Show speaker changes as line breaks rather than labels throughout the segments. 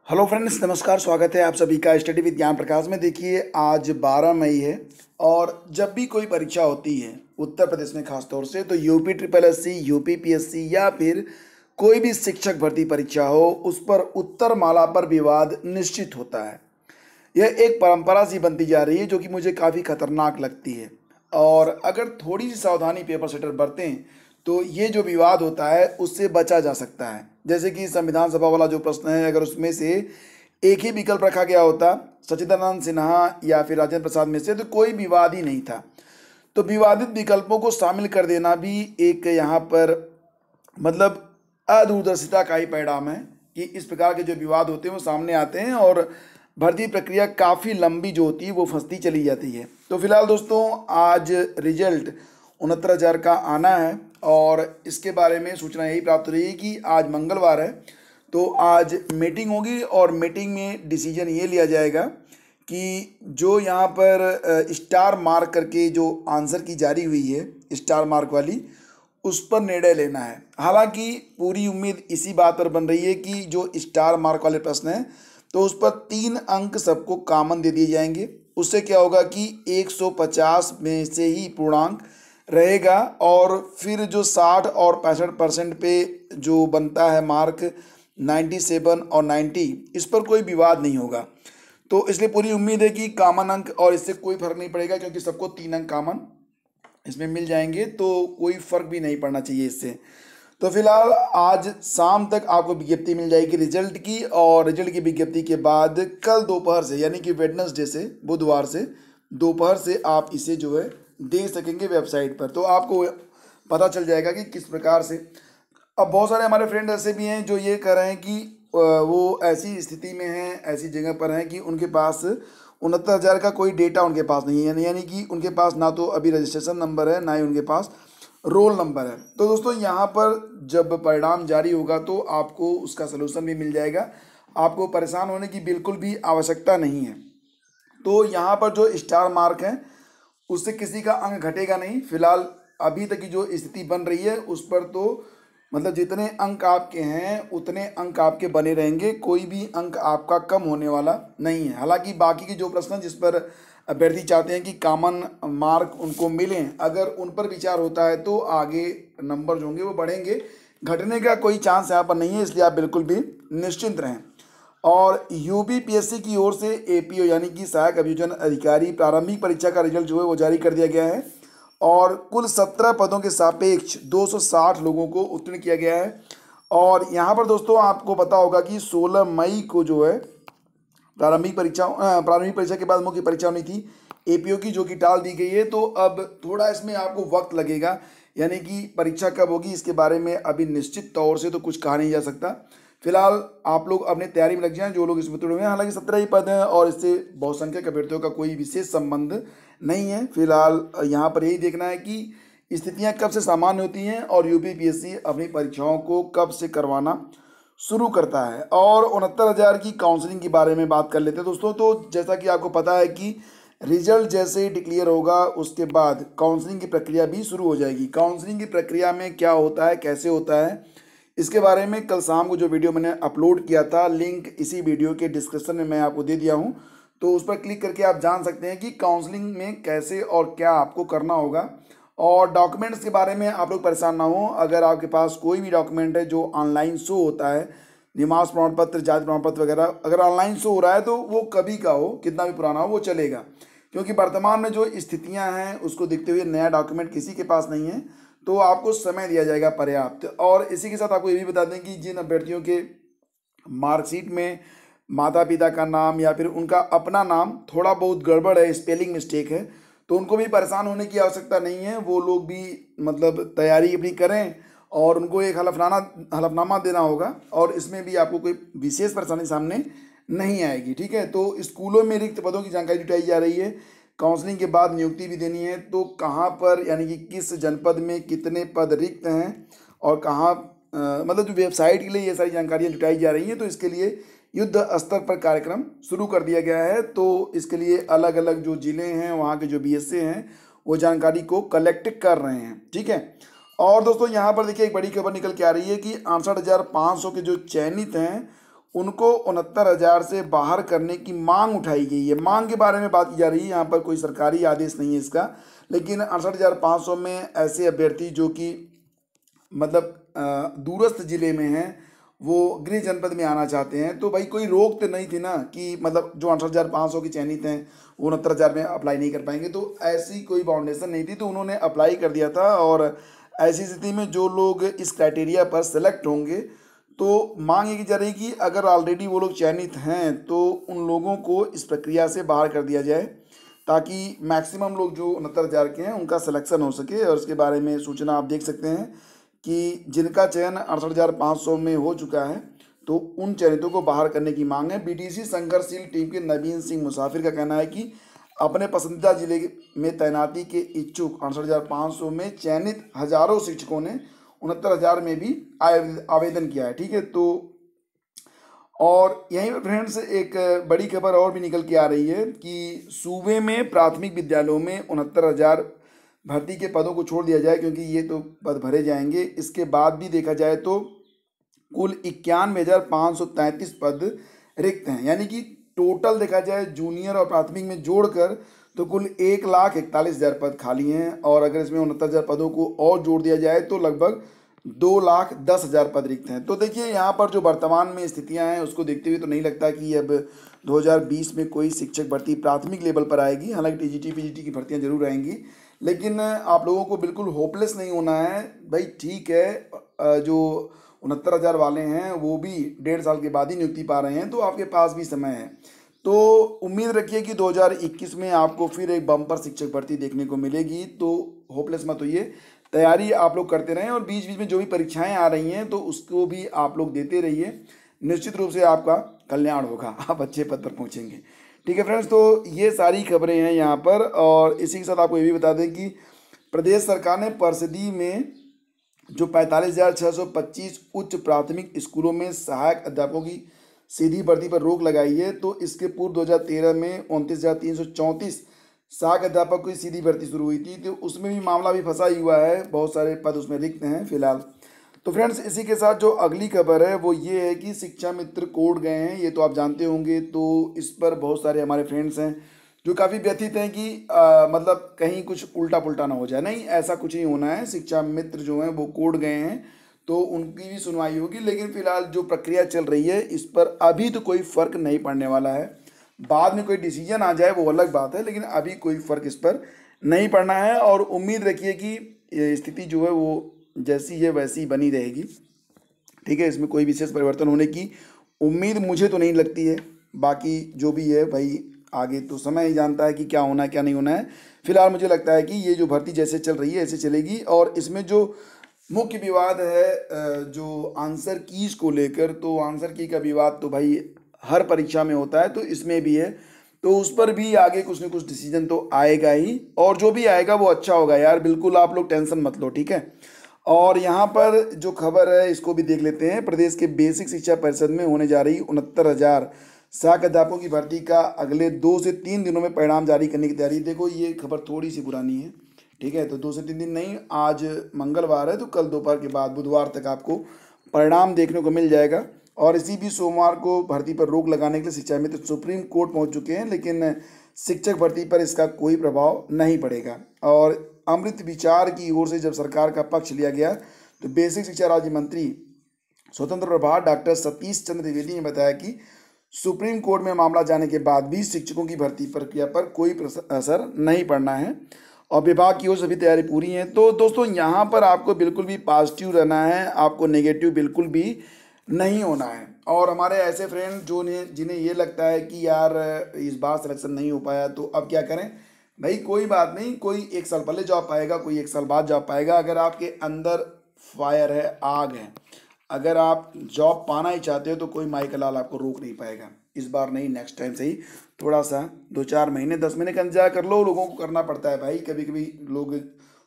Hello friends, नमस्कार। स्वागत है आप सभी का स्टडी विद ज्ञान प्रकाश में। देखिए, आज 12 मई है और जब भी कोई परीक्षा होती है उत्तर प्रदेश में खास तौर से, तो UP triple S C, UP PSC या फिर कोई भी शिक्षक भर्ती परीक्षा हो, उस पर उत्तर माला पर विवाद निश्चित होता है। यह एक परंपरा सी बनती जा रही है जो कि मुझे काफ़ी खतरनाक लगती है। और अगर थोड़ी सी सावधानी पेपर सेटर बरतें तो ये जो विवाद होता है उससे बचा जा सकता है। जैसे कि संविधान सभा वाला जो प्रश्न है, अगर उसमें से एक ही विकल्प रखा गया होता, सच्चिदानंद सिन्हा या फिर राजेंद्र प्रसाद में से, तो कोई विवाद ही नहीं था। तो विवादित विकल्पों को शामिल कर देना भी एक यहाँ पर मतलब अदूरदर्शिता का ही परिणाम है कि इस प्रकार के जो विवाद होते हैं वो सामने आते हैं और भर्ती प्रक्रिया काफ़ी लंबी जो होती है वो फंसती चली जाती है। तो फिलहाल दोस्तों, आज रिजल्ट 69,000 का आना है और इसके बारे में सूचना यही प्राप्त हो रही है कि आज मंगलवार है, तो आज मीटिंग होगी और मीटिंग में डिसीजन ये लिया जाएगा कि जो यहाँ पर स्टार मार्क करके जो आंसर की जारी हुई है, स्टार मार्क वाली, उस पर निर्णय लेना है। हालांकि पूरी उम्मीद इसी बात पर बन रही है कि जो स्टार मार्क वाले प्रश्न हैं तो उस पर 3 अंक सबको कॉमन दे दिए जाएंगे। उससे क्या होगा कि 150 में से ही पूर्णांक रहेगा और फिर जो 60 और 65% पे जो बनता है मार्क, 97 और 90, इस पर कोई विवाद नहीं होगा। तो इसलिए पूरी उम्मीद है कि कॉमन अंक, और इससे कोई फर्क नहीं पड़ेगा क्योंकि सबको 3 अंक कॉमन इसमें मिल जाएंगे, तो कोई फर्क भी नहीं पड़ना चाहिए इससे। तो फिलहाल आज शाम तक आपको विज्ञप्ति मिल जाएगी रिजल्ट की, और रिजल्ट की विज्ञप्ति के बाद कल दोपहर से, यानी कि वेडनेसडे से, बुधवार से दोपहर से आप इसे जो है दे सकेंगे वेबसाइट पर। तो आपको पता चल जाएगा कि किस प्रकार से। अब बहुत सारे हमारे फ्रेंड ऐसे भी हैं जो ये कह रहे हैं कि वो ऐसी स्थिति में हैं, ऐसी जगह पर हैं कि उनके पास 69,000 का कोई डेटा उनके पास नहीं है, यानी कि उनके पास ना तो अभी रजिस्ट्रेशन नंबर है, ना ही उनके पास रोल नंबर है। तो दोस्तों, यहाँ पर जब परिणाम जारी होगा तो आपको उसका सलूशन भी मिल जाएगा। आपको परेशान होने की बिल्कुल भी आवश्यकता नहीं है। तो यहाँ पर जो स्टार मार्क है उससे किसी का अंक घटेगा नहीं। फिलहाल अभी तक की जो स्थिति बन रही है उस पर तो मतलब जितने अंक आपके हैं उतने अंक आपके बने रहेंगे, कोई भी अंक आपका कम होने वाला नहीं है। हालांकि बाकी के जो प्रश्न जिस पर अभ्यर्थी चाहते हैं कि कॉमन मार्क उनको मिलें, अगर उन पर विचार होता है तो आगे नंबर जो होंगे वो बढ़ेंगे। घटने का कोई चांस यहाँ पर नहीं है, इसलिए आप बिल्कुल भी निश्चिंत रहें। और यूपीपीएससी की ओर से एपीओ यानी कि सहायक अभियोजन अधिकारी प्रारंभिक परीक्षा का रिजल्ट जो है वो जारी कर दिया गया है और कुल 17 पदों के सापेक्ष 260 लोगों को उत्तीर्ण किया गया है। और यहाँ पर दोस्तों आपको पता होगा कि 16 मई को जो है प्रारंभिक परीक्षा के बाद मुख्य परीक्षा होनी थी एपीओ की, जो कि टाल दी गई है। तो अब थोड़ा इसमें आपको वक्त लगेगा, यानी कि परीक्षा कब होगी इसके बारे में अभी निश्चित तौर से तो कुछ कहा नहीं जा सकता। फिलहाल आप लोग अपनी तैयारी में लग जाएं जो लोग इसमें जुड़े हुए हैं। हालांकि 17 ही पद हैं और इससे बहुसंख्यक अभ्यर्थियों का कोई विशेष संबंध नहीं है। फिलहाल यहाँ पर यही देखना है कि स्थितियाँ कब से सामान्य होती हैं और यूपीपीएससी अपनी परीक्षाओं को कब से करवाना शुरू करता है। और 69,000 की काउंसलिंग के बारे में बात कर लेते हैं दोस्तों। तो जैसा कि आपको पता है कि रिजल्ट जैसे ही डिक्लेयर होगा उसके बाद काउंसलिंग की प्रक्रिया भी शुरू हो जाएगी। काउंसलिंग की प्रक्रिया में क्या होता है, कैसे होता है, इसके बारे में कल शाम को जो वीडियो मैंने अपलोड किया था, लिंक इसी वीडियो के डिस्क्रिप्शन में मैं आपको दे दिया हूँ। तो उस पर क्लिक करके आप जान सकते हैं कि काउंसलिंग में कैसे और क्या आपको करना होगा। और डॉक्यूमेंट्स के बारे में आप लोग परेशान ना हो। अगर आपके पास कोई भी डॉक्यूमेंट है जो ऑनलाइन शो होता है, निवास प्रमाण पत्र, जाति प्रमाण पत्र वगैरह, अगर ऑनलाइन शो हो रहा है तो वो कभी का हो, कितना भी पुराना हो, वो चलेगा। क्योंकि वर्तमान में जो स्थितियां हैं उसको देखते हुए नया डॉक्यूमेंट किसी के पास नहीं है, तो आपको समय दिया जाएगा पर्याप्त। और इसी के साथ आपको ये भी बता दें कि जिन अभ्यर्थियों के मार्कशीट में माता पिता का नाम या फिर उनका अपना नाम थोड़ा बहुत गड़बड़ है, स्पेलिंग मिस्टेक है, तो उनको भी परेशान होने की आवश्यकता नहीं है। वो लोग भी मतलब तैयारी अपनी करें और उनको एक हलफनामा देना होगा और इसमें भी आपको कोई विशेष परेशानी सामने नहीं आएगी। ठीक है। तो स्कूलों में रिक्त पदों की जानकारी जुटाई जा रही है। काउंसलिंग के बाद नियुक्ति भी देनी है, तो कहाँ पर यानी कि किस जनपद में कितने पद रिक्त हैं और कहाँ मतलब जो वेबसाइट के लिए ये सारी जानकारियाँ जुटाई जा रही हैं। तो इसके लिए युद्ध स्तर पर कार्यक्रम शुरू कर दिया गया है। तो इसके लिए अलग अलग जो ज़िले हैं वहाँ के जो बीएसए हैं वो जानकारी को कलेक्ट कर रहे हैं। ठीक है। और दोस्तों यहाँ पर देखिए एक बड़ी खबर निकल के आ रही है कि 68,500 के जो चयनित हैं उनको 69,000 से बाहर करने की मांग उठाई गई है। मांग के बारे में बात की जा रही है, यहाँ पर कोई सरकारी आदेश नहीं है इसका, लेकिन 68,500 में ऐसे अभ्यर्थी जो कि मतलब दूरस्थ जिले में हैं, वो गृह जनपद में आना चाहते हैं, तो भाई कोई रोक तो नहीं थी ना कि मतलब जो 68,500 की चयनित हैं वो 69,000 में अप्लाई नहीं कर पाएंगे, तो ऐसी कोई बाउंडेशन नहीं थी, तो उन्होंने अप्लाई कर दिया था। और ऐसी स्थिति में जो लोग इस क्राइटेरिया पर सेलेक्ट होंगे, तो मांग ये की जा रही है कि अगर ऑलरेडी वो लोग चयनित हैं तो उन लोगों को इस प्रक्रिया से बाहर कर दिया जाए, ताकि मैक्सिमम लोग जो 69,000 के हैं उनका सिलेक्शन हो सके। और इसके बारे में सूचना आप देख सकते हैं कि जिनका चयन 68,500 में हो चुका है, तो उन चयनितों को बाहर करने की मांग है। बीटीसी संघर्षशील टीम के नवीन सिंह मुसाफिर का कहना है कि अपने पसंदीदा जिले में तैनाती के इच्छुक 68,500 में चयनित हजारों शिक्षकों ने 69,000 में भी आवेदन किया है। ठीक है, तो और यहीं पर फ्रेंड्स एक बड़ी खबर और भी निकल के आ रही है कि सूबे में प्राथमिक विद्यालयों में 69,000 भर्ती के पदों को छोड़ दिया जाए, क्योंकि ये तो पद भरे जाएंगे। इसके बाद भी देखा जाए तो कुल 91,533 पद रिक्त हैं, यानी कि टोटल देखा जाए जूनियर और प्राथमिक में जोड़कर तो कुल 1,41,000 पद खाली हैं। और अगर इसमें 69,000 पदों को और जोड़ दिया जाए तो लगभग 2,10,000 पद रिक्त हैं। तो देखिए यहाँ पर जो वर्तमान में स्थितियाँ हैं उसको देखते हुए तो नहीं लगता कि अब 2020 में कोई शिक्षक भर्ती प्राथमिक लेवल पर आएगी। हालांकि टीजीटी पीजीटी की भर्तियाँ जरूर आएंगी, लेकिन आप लोगों को बिल्कुल होपलेस नहीं होना है भाई। ठीक है, जो 69,000 वाले हैं वो भी 1.5 साल के बाद ही नियुक्ति पा रहे हैं, तो आपके पास भी समय है। तो उम्मीद रखिए कि 2021 में आपको फिर एक बम्पर शिक्षक भर्ती देखने को मिलेगी, तो होपलेस मत होइए, तैयारी आप लोग करते रहें और बीच बीच में जो भी परीक्षाएं आ रही हैं तो उसको भी आप लोग देते रहिए। निश्चित रूप से आपका कल्याण होगा, आप अच्छे पद पर पहुंचेंगे। ठीक है फ्रेंड्स, तो ये सारी खबरें हैं यहाँ पर। और इसी के साथ आपको ये भी बता दें कि प्रदेश सरकार ने परिषदी में जो 45,625 उच्च प्राथमिक स्कूलों में सहायक अध्यापकों की सीधी भर्ती पर रोक लगाई है, तो इसके पूर्व 2013 में 29,334 सहायक अध्यापक की सीधी भर्ती शुरू हुई थी, तो उसमें भी मामला भी फंसा ही हुआ है, बहुत सारे पद उसमें रिक्त हैं फिलहाल। तो फ्रेंड्स, इसी के साथ जो अगली खबर है वो ये है कि शिक्षा मित्र कोर्ट गए हैं, ये तो आप जानते होंगे। तो इस पर बहुत सारे हमारे फ्रेंड्स हैं जो काफ़ी व्यथित हैं कि मतलब कहीं कुछ उल्टा पुल्टा ना हो जाए। नहीं, ऐसा कुछ नहीं होना है। शिक्षा मित्र जो हैं वो कोर्ट गए हैं, तो उनकी भी सुनवाई होगी, लेकिन फिलहाल जो प्रक्रिया चल रही है इस पर अभी तो कोई फर्क नहीं पड़ने वाला है। बाद में कोई डिसीजन आ जाए वो अलग बात है, लेकिन अभी कोई फर्क इस पर नहीं पड़ना है। और उम्मीद रखिए कि ये स्थिति जो है वो जैसी है वैसी बनी रहेगी। ठीक है, इसमें कोई विशेष परिवर्तन होने की उम्मीद मुझे तो नहीं लगती है। बाकी जो भी है भाई, आगे तो समय ही जानता है कि क्या होना है क्या नहीं होना है। फिलहाल मुझे लगता है कि ये जो भर्ती जैसे चल रही है ऐसे चलेगी। और इसमें जो मुख्य विवाद है जो आंसर कीज को लेकर, तो आंसर की का विवाद तो भाई हर परीक्षा में होता है, तो इसमें भी है। तो उस पर भी आगे कुछ न कुछ डिसीजन तो आएगा ही, और जो भी आएगा वो अच्छा होगा यार, बिल्कुल आप लोग टेंशन मत लो। ठीक है, और यहाँ पर जो खबर है इसको भी देख लेते हैं। प्रदेश के बेसिक शिक्षा परिषद में होने जा रही 69,000 सहायक अध्यापकों की भर्ती का अगले 2 से 3 दिनों में परिणाम जारी करने की तैयारी। देखो ये खबर थोड़ी सी पुरानी है, ठीक है, तो 2 से 3 दिन नहीं, आज मंगलवार है तो कल दोपहर के बाद बुधवार तक आपको परिणाम देखने को मिल जाएगा। और इसी भी सोमवार को भर्ती पर रोक लगाने के लिए शिक्षा मित्र सुप्रीम कोर्ट पहुंच चुके हैं, लेकिन शिक्षक भर्ती पर इसका कोई प्रभाव नहीं पड़ेगा। और अमृत विचार की ओर से जब सरकार का पक्ष लिया गया तो बेसिक शिक्षा राज्य मंत्री स्वतंत्र प्रभार डॉक्टर सतीश चंद्र द्विवेदी ने बताया कि सुप्रीम कोर्ट में मामला जाने के बाद भी शिक्षकों की भर्ती प्रक्रिया पर कोई असर नहीं पड़ना है और विभाग की ओर से सभी तैयारी पूरी है। तो दोस्तों यहाँ पर आपको बिल्कुल भी पॉजिटिव रहना है, आपको नेगेटिव बिल्कुल भी नहीं होना है। और हमारे ऐसे फ्रेंड जो जिन्हें ये लगता है कि यार इस बार सिलेक्शन नहीं हो पाया तो अब क्या करें, भाई कोई बात नहीं, कोई 1 साल पहले जॉब पाएगा, कोई 1 साल बाद जॉब पाएगा। अगर आपके अंदर फायर है, आग है, अगर आप जॉब पाना ही चाहते हो तो कोई माइकल लाल आपको रोक नहीं पाएगा। इस बार नहीं, नेक्स्ट टाइम से ही थोड़ा सा 2-4 महीने 10 महीने का इंतजार कर लो। लोगों को करना पड़ता है भाई, कभी कभी लोग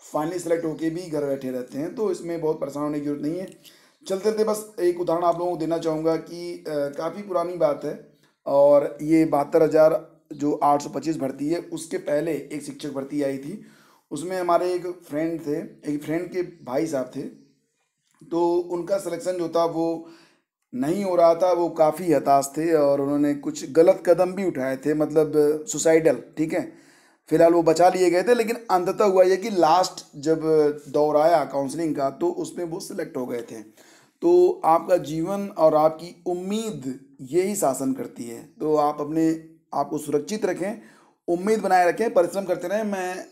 फाइनली सेलेक्ट होके भी घर बैठे रहते हैं, तो इसमें बहुत परेशान होने की जरूरत नहीं है। चलते चलते बस एक उदाहरण आप लोगों को देना चाहूँगा कि काफ़ी पुरानी बात है, और ये 72,000 जो 825 भर्ती है उसके पहले एक शिक्षक भर्ती आई थी। उसमें हमारे एक फ्रेंड थे, एक फ्रेंड के भाई साहब थे, तो उनका सिलेक्शन जो था वो नहीं हो रहा था वो काफ़ी हताश थे और उन्होंने कुछ गलत कदम भी उठाए थे, मतलब सुसाइडल, ठीक है। फिलहाल वो बचा लिए गए थे, लेकिन अंततः हुआ ये कि लास्ट जब दौर आया काउंसलिंग का तो उसमें वो सिलेक्ट हो गए थे। तो आपका जीवन और आपकी उम्मीद यही शासन करती है, तो आप अपने आप को सुरक्षित रखें, उम्मीद बनाए रखें, परिश्रम करते रहें। मैं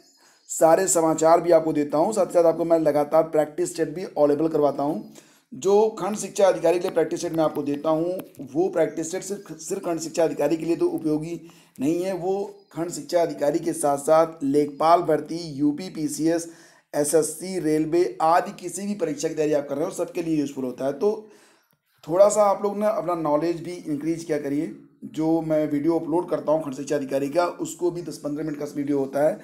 सारे समाचार भी आपको देता हूँ, साथ ही साथ आपको मैं लगातार प्रैक्टिस सेट भी अवेलेबल करवाता हूँ। जो खंड शिक्षा अधिकारी के लिए प्रैक्टिस सेट मैं आपको देता हूँ, वो प्रैक्टिस सेट सिर्फ सिर्फ खंड शिक्षा अधिकारी के लिए तो उपयोगी नहीं है, वो खंड शिक्षा अधिकारी के साथ साथ लेखपाल भर्ती, यूपी पीसीएस, एसएससी, रेलवे आदि किसी भी परीक्षा की तैयारी आप कर रहे हो सबके लिए यूज़फुल होता है। तो थोड़ा सा आप लोग ना अपना नॉलेज भी इंक्रीज किया करिए। जो मैं वीडियो अपलोड करता हूँ खंड शिक्षा अधिकारी का, उसको भी 10-15 मिनट का वीडियो होता है,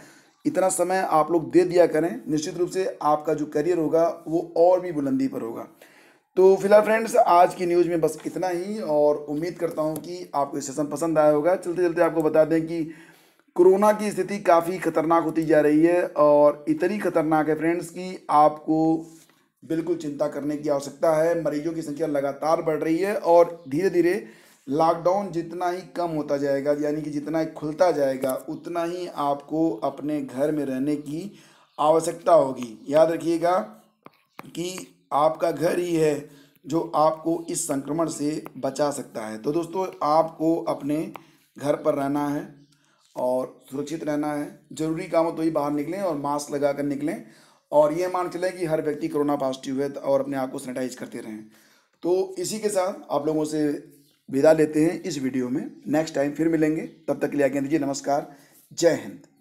इतना समय आप लोग दे दिया करें, निश्चित रूप से आपका जो करियर होगा वो और भी बुलंदी पर होगा। तो फिलहाल फ्रेंड्स, आज की न्यूज़ में बस इतना ही, और उम्मीद करता हूँ कि आपको ये सेशन पसंद आया होगा। चलते चलते आपको बता दें कि कोरोना की स्थिति काफ़ी खतरनाक होती जा रही है, और इतनी खतरनाक है फ्रेंड्स कि आपको बिल्कुल चिंता करने की आवश्यकता है। मरीजों की संख्या लगातार बढ़ रही है, और धीरे धीरे लॉकडाउन जितना ही कम होता जाएगा, यानी कि जितना ही खुलता जाएगा, उतना ही आपको अपने घर में रहने की आवश्यकता होगी। याद रखिएगा कि आपका घर ही है जो आपको इस संक्रमण से बचा सकता है। तो दोस्तों, आपको अपने घर पर रहना है और सुरक्षित रहना है। ज़रूरी काम हो तो ही बाहर निकलें और मास्क लगा कर निकलें, और ये मान चलें कि हर व्यक्ति कोरोना पॉजिटिव है, और अपने आप को सैनिटाइज करते रहें। तो इसी के साथ आप लोगों से विदा लेते हैं इस वीडियो में। नेक्स्ट टाइम फिर मिलेंगे, तब तक के लिए आज्ञा दीजिए। नमस्कार, जय हिंद।